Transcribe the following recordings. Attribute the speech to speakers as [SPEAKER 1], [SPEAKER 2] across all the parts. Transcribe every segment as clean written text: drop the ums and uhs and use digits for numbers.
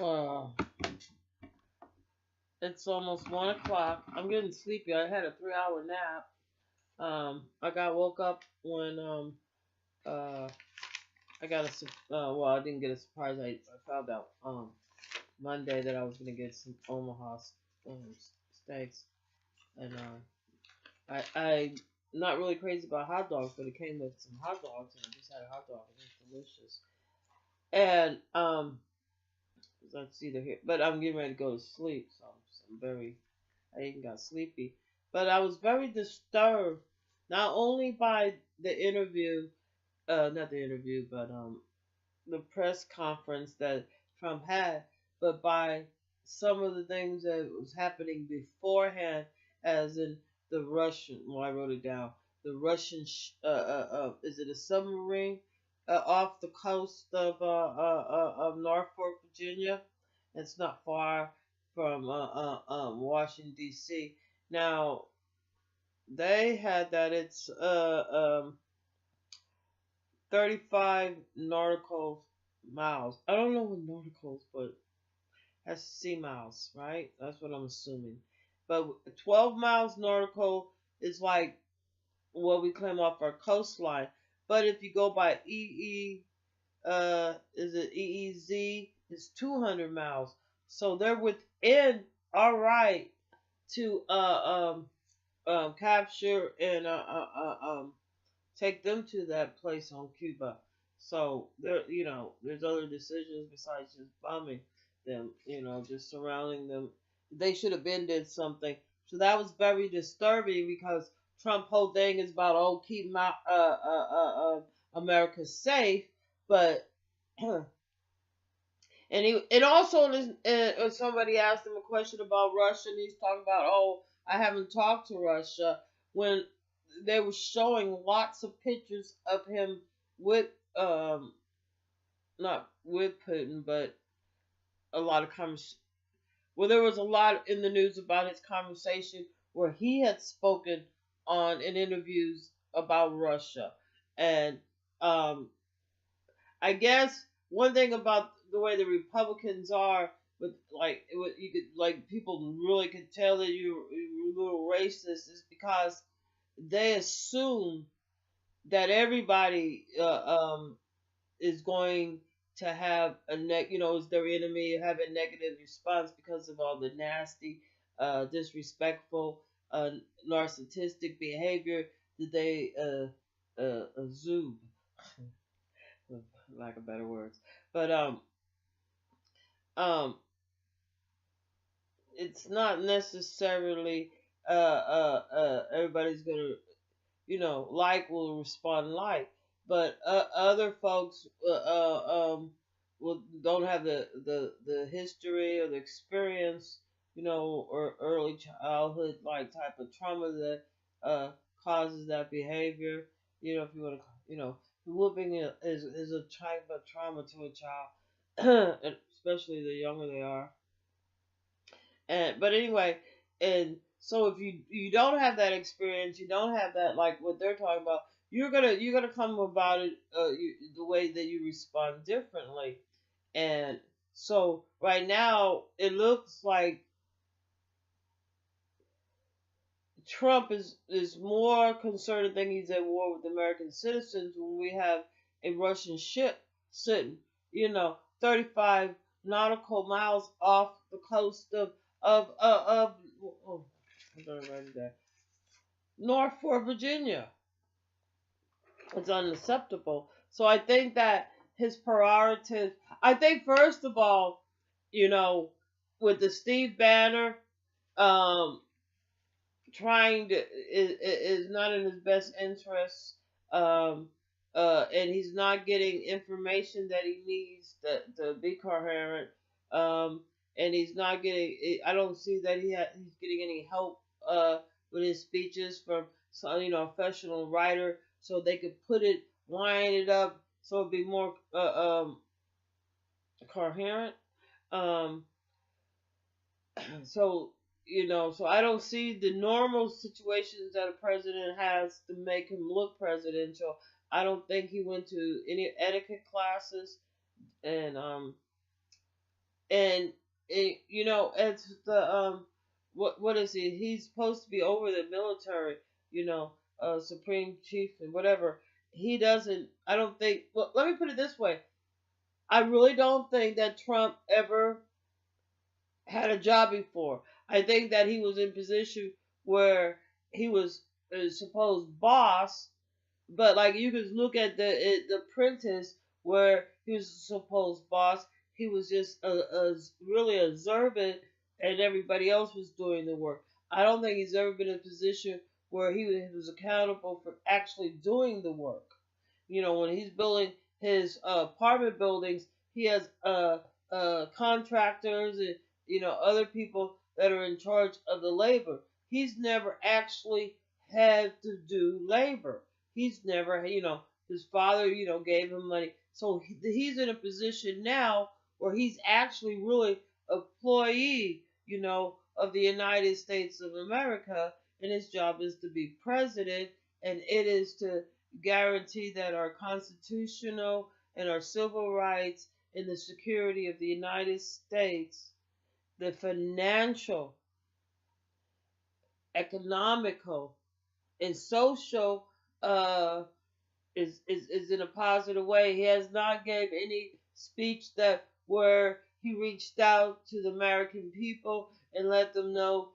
[SPEAKER 1] Uh, it's almost 1 o'clock. I'm getting sleepy. I had a 3 hour nap. I got woke up when uh I got well, I didn't get a surprise. I found out Monday that I was gonna get some Omaha um, steaks, and I not really crazy about hot dogs, but it came with some hot dogs, and I just had a hot dog, and it was delicious. And let's see here, but I'm getting ready to go to sleep, so I'm very I even got sleepy. But I was very disturbed, not only by the interview, not the interview, but the press conference that Trump had, but by some of the things that was happening beforehand, as in the Russian. Well, I wrote it down. The Russian, is it a submarine off the coast of Norfolk, Virginia? It's not far from Washington D.C. Now they had that. It's 35 nautical miles. I don't know what nauticals, but that's sea miles, right? That's what I'm assuming. But 12 miles nautical is like what we claim off our coastline. But if you go by is it EEZ? It's 200 miles. So they're within our right to capture and take them to that place on Cuba. So there's other decisions besides just bombing them. Just surrounding them. They should have been did something. So that was very disturbing because Trump whole thing is about keep my America safe, but and it also somebody asked him a question about Russia, and he's talking about, I haven't talked to Russia, when they were showing lots of pictures of him with not with Putin, but a lot of well, there was a lot in the news about his conversation where he had spoken on in interviews about Russia, and um, I guess one thing about the way the Republicans are, with you could people really could tell that you're a little racist, is because they assume that everybody is going to have is their enemy, have a negative response because of all the nasty, disrespectful, narcissistic behavior that they exude, for lack of better words. But um, it's not necessarily everybody's gonna will respond like, but other folks don't have the history or the experience, or early childhood type of trauma that causes that behavior. If you want to, whooping is a type of trauma to a child, and especially the younger they are. And but anyway, and so if you don't have that experience, you don't have that what they're talking about, you're gonna come about it the way that you respond differently. And so right now it looks like Trump is more concerned and think he's at war with American citizens when we have a Russian ship sitting, 35 nautical miles off the coast of oh, I'm gonna write it down. Norfolk, Virginia. It's unacceptable. So I think that his prerogative. I think first of all, with the Steve Banner, um, trying to is not in his best interest. Um, and he's not getting information that he needs to be coherent. Um, and he's not getting. I don't see that he's getting any help with his speeches from some professional writer, so they could line it up so it'd be more coherent. Um, so so I don't see the normal situations that a president has to make him look presidential. I don't think he went to any etiquette classes, and And it's the what is he? He's supposed to be over the military, you know, supreme chief and whatever. He doesn't. I don't think. Well, let me put it this way. I really don't think that Trump ever had a job before. I think that he was in position where he was supposed boss, but like you could look at the Apprentice where he was supposed boss. He was just really observant, and everybody else was doing the work. I don't think he's ever been in a position where he was accountable for actually doing the work. When he's building his apartment buildings, he has contractors and other people that are in charge of the labor. He's never actually had to do labor. He's never, his father, gave him money. So he's in a position now where he's actually really employee, of the United States of America, and his job is to be president, and it is to guarantee that our constitutional and our civil rights and the security of the United States, the financial, economical, and social uh, is in a positive way. He has not gave any speech that where he reached out to the American people and let them know,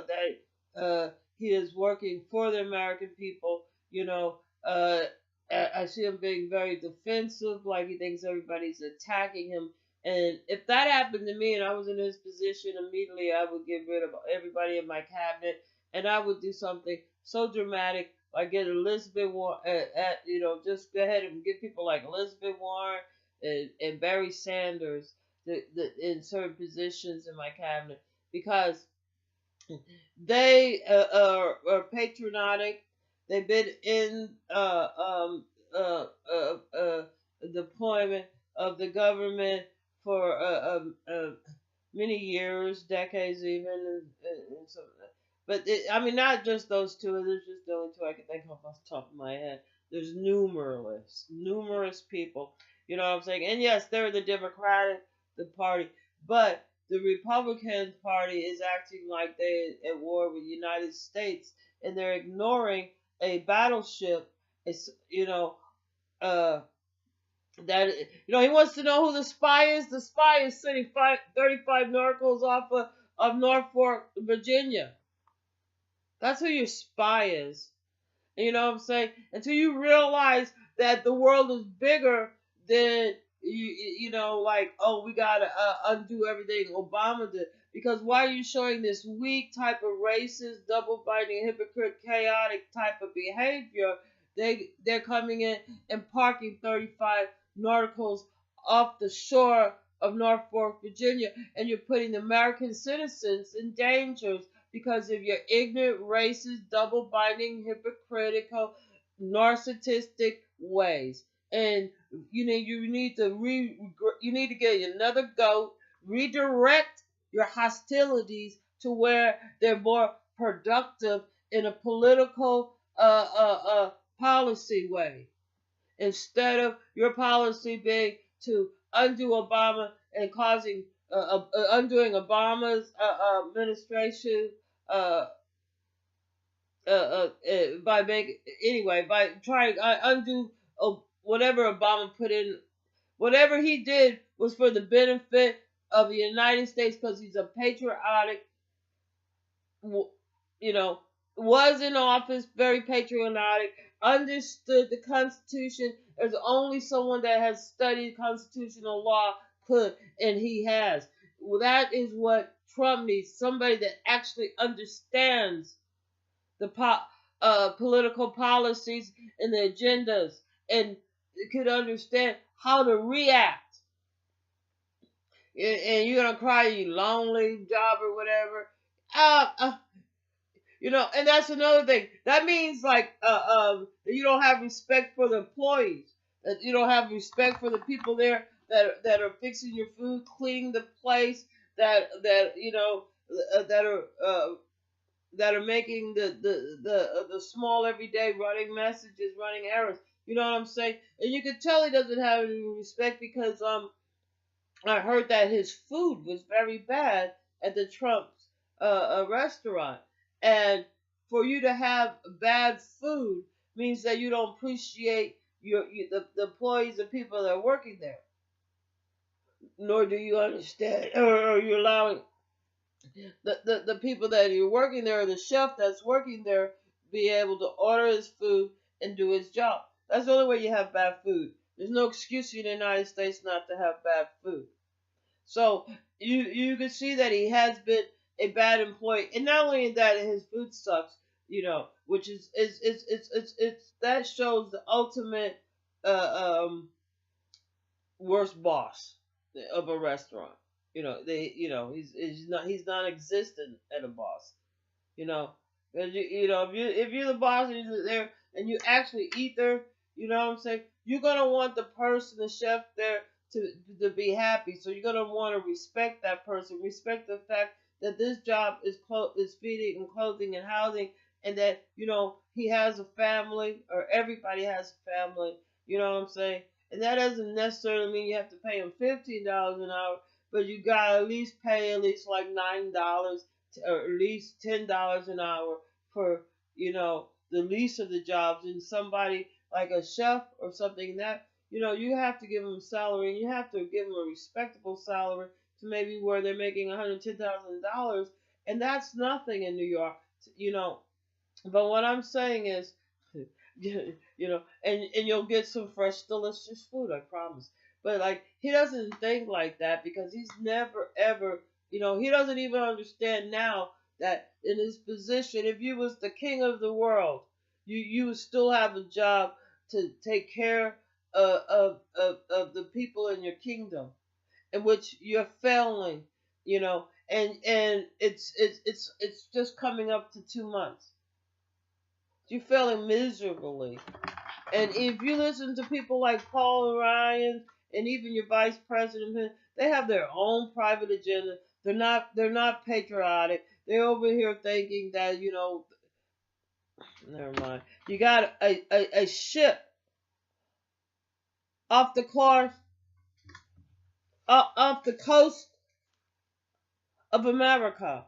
[SPEAKER 1] that he is working for the American people. I see him being very defensive, like he thinks everybody's attacking him. And if that happened to me and I was in his position, immediately I would get rid of everybody in my cabinet and I would do something so dramatic, like get Elizabeth Warren, just go ahead and get people like Elizabeth Warren and Barry Sanders in certain positions in my cabinet because they are patriotic. They've been in deployment of the government for many years, decades even, and so. But I mean, not just those two. There's just the only two I can think of off the top of my head. There's numerous people. You know what I'm saying? And yes, they're the Party, but the Republican Party is acting like they're at war with the United States, and they're ignoring a battleship. It's uh, that he wants to know who the spy is. The spy is sitting 35 narcos off of Norfolk, Virginia. That's who your spy is. You know what I'm saying? Until you realize that the world is bigger than like, oh, we gotta undo everything Obama did. Because why are you showing this weak type of racist, double-binding, hypocrite, chaotic type of behavior? They're coming in and parking 35 nauticals off the shore of Norfolk, Virginia, and you're putting American citizens in danger because of your ignorant, racist, double-binding, hypocritical, narcissistic ways. And you need to get another goat, redirect your hostilities to where they're more productive in a political policy way, instead of your policy being to undo Obama and causing undoing Obama's administration uh, by trying undo whatever Obama put in. Whatever he did was for the benefit of the United States because he's a patriotic, you know, was in office, very patriotic, understood the Constitution. There's only someone that has studied constitutional law could, and he has. Well, that is what Trump needs, somebody that actually understands the political policies and the agendas and could understand how to react. And you're gonna cry, you lonely job or whatever. And that's another thing. That means like that you don't have respect for the employees. That you don't have respect for the people there that are fixing your food, cleaning the place, that are making the small everyday running messages, running errands. You know what I'm saying? And you can tell he doesn't have any respect because I heard that his food was very bad at the Trump's restaurant, and for you to have bad food means that you don't appreciate the employees and people that are working there, nor do you understand, or you're allowing the people that are working there, or the chef that's working there, be able to order his food and do his job. That's the only way you have bad food. There's no excuse in the United States not to have bad food. So you can see that he has been a bad employee, and not only that, his food sucks. Which is that shows the ultimate worst boss of a restaurant. He's non-existent at a boss. You know, 'Cause if you're the boss and you're there and you actually eat there, you know what I'm saying. You're gonna want the person, the chef there, to be happy. So you're gonna want to respect that person, respect the fact that this job is feeding and clothing and housing, and that he has a family, or everybody has a family. You know what I'm saying. And that doesn't necessarily mean you have to pay him $15 an hour, but you gotta at least pay at least like $9 or at least $10 an hour for the least of the jobs. And somebody like a chef or something that you have to give them a salary, and you have to give them a respectable salary to maybe where they're making $110,000, and that's nothing in New York. you know but what I'm saying is, and you'll get some fresh, delicious food, I promise. But like, he doesn't think like that because he's never ever, he doesn't even understand now that in his position, if you was the king of the world, you would still have a job to take care of the people in your kingdom, in which you're failing, and it's just coming up to 2 months. You're failing miserably. And if you listen to people like Paul Ryan and even your vice president, they have their own private agenda. They're not patriotic. They're over here thinking that, never mind. You got a ship off the course, off the coast of America,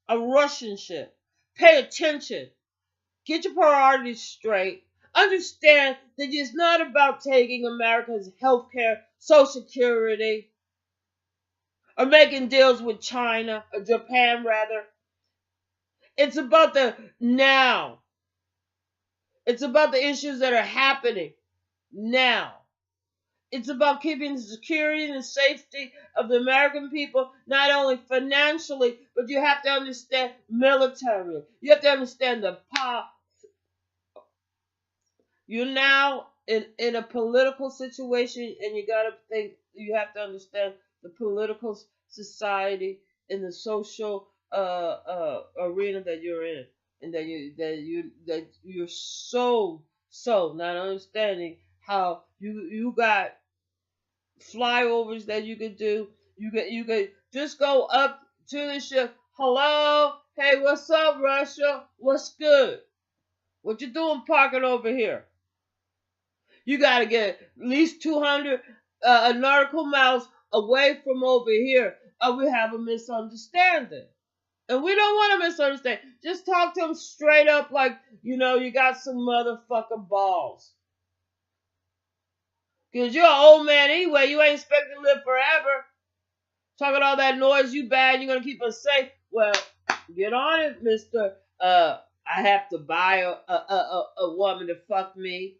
[SPEAKER 1] a Russian ship. Pay attention. Get your priorities straight. Understand that it's not about taking America's health care, Social Security, or making deals with China or Japan, rather. It's about the now. It's about the issues that are happening now. It's about keeping the security and the safety of the American people, not only financially, but you have to understand militarily. You have to understand the power. You're now in a political situation, and you have to understand the political society and the social arena that you're in, and that you're so not understanding how you got flyovers that you could do. You could just go up to the ship. Hello, hey, what's up, Russia? What's good? What you doing parking over here? You got to get at least 200 nautical miles away from over here, or we have a misunderstanding. And we don't want to misunderstand. Just talk to them straight up like, you got some motherfucking balls. Because you're an old man anyway. You ain't expected to live forever. Talking all that noise, you bad, you're going to keep us safe. Well, get on it, mister. I have to buy a woman to fuck me.